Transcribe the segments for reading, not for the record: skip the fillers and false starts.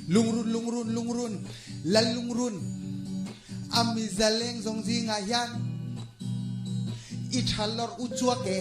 lungrun lungrun lungrun lalungrun ami zaleng zongzi ngayan ithalor ucuake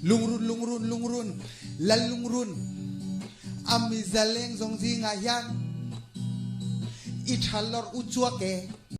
lungrun lungrun lungrun lalungrun ami zaleng zongzi ngayan ithalor ucuake